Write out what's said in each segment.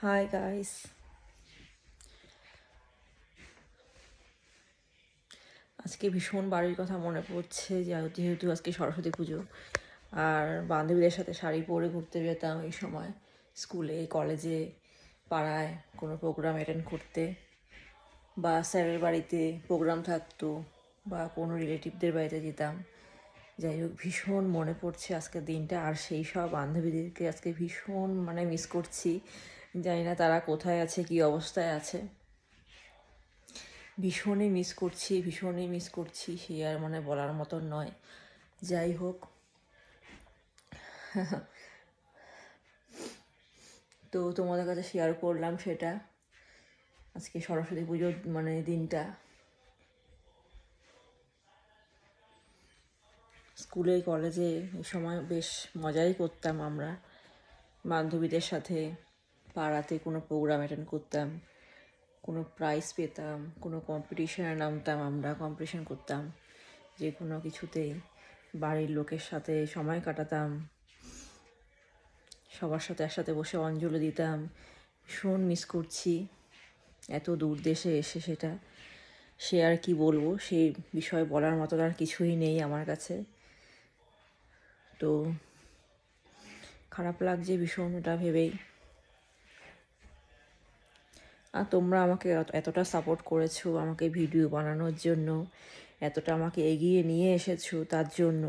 Hi guys, আজকে ভীষণ বাড়ির কথা মনে পড়ছে যেহেতু আজকে সরস্বতী পুজো। আর বান্ধবীদের সাথে শাড়ি পরে ঘুরতে যেতাম এই সময়, স্কুলে, কলেজে, পাড়ায় কোনো প্রোগ্রাম অ্যাটেন্ড করতে, বা স্যারের বাড়িতে প্রোগ্রাম থাকতো, বা কোনো রিলেটিভদের বাড়িতে যেতাম। যাই হোক, ভীষণ মনে পড়ছে আজকের দিনটা। আর সেই সব বান্ধবীদেরকে আজকে ভীষণ মিস করছি। জানি না তারা কোথায় আছে, কী অবস্থায় আছে। ভীষণই মিস করছি, সে আর বলার মতন নয়। যাই হোক, তো তোমাদের কাছে শেয়ার করলাম সেটা। আজকে সরস্বতী পুজোর দিনটা স্কুলে কলেজে এই সময় বেশ মজাই করতাম আমরা বান্ধবীদের সাথে। পাড়াতে কোনো প্রোগ্রাম অ্যাটেন্ড করতাম, কোনো প্রাইজ পেতাম, কোনো কম্পিটিশনে নামতাম, আমরা কম্পিটিশন করতাম যে কোনো কিছুতেই। বাড়ির লোকের সাথে সময় কাটাতাম, সবার সাথে একসাথে বসে অঞ্জলি দিতাম। ভীষণ মিস করছি এত দূর দেশে এসে। সেটা সে আর কি বলবো, সেই বিষয়ে বলার মতো আর কিছুই নেই আমার কাছে। তো খারাপ লাগছে ভীষণ ওটা ভেবেই। আর তোমরা আমাকে এতটা সাপোর্ট করেছো আমাকে ভিডিও বানানোর জন্য, এতটা আমাকে এগিয়ে নিয়ে এসেছো তার জন্য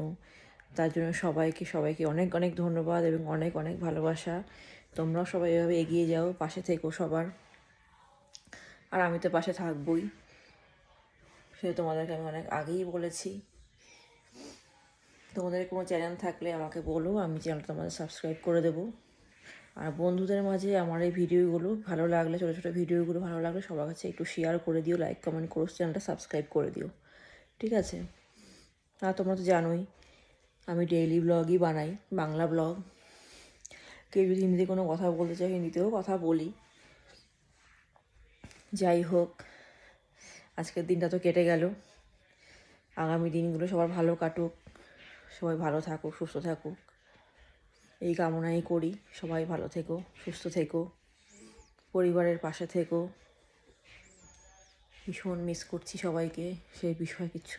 সবাইকে অনেক অনেক ধন্যবাদ এবং অনেক অনেক ভালোবাসা। তোমরাও সবাই এভাবে এগিয়ে যাও, পাশে থেকো সবার। আর আমি তো পাশে থাকবই, সে তোমাদেরকে আমি অনেক আগেই বলেছি। তোমাদের কোনো চ্যানেল থাকলে আমাকে বলো, আমি চ্যানেলটা তোমাদের সাবস্ক্রাইব করে দেবো। আর বন্ধুদের মাঝে আমার এই ভিডিওগুলো ভালো লাগলে, ছোটো ছোটো ভিডিওগুলো ভালো লাগলে সবার কাছে একটু শেয়ার করে দিও, লাইক কমেন্ট করো, চ্যানেলটা সাবস্ক্রাইব করে দিও, ঠিক আছে? আর তোমরা তো জানোই আমি ডেইলি ব্লগই বানাই, বাংলা ব্লগ। কেউ যদি হিন্দিতে কোনো কথা বলতে চায় হিন্দিতেও কথা বলি। যাই হোক, আজকের দিনটা তো কেটে গেল, আগামী দিনগুলো সবার ভালো কাটুক, সবাই ভালো থাকুক, সুস্থ থাকুক, এই কামনাই করি। সবাই ভালো থেকো, সুস্থ থেকো, পরিবারের পাশে থেকো। ভীষণ মিস করছি সবাইকে, সেই বিষয়ে কিচ্ছু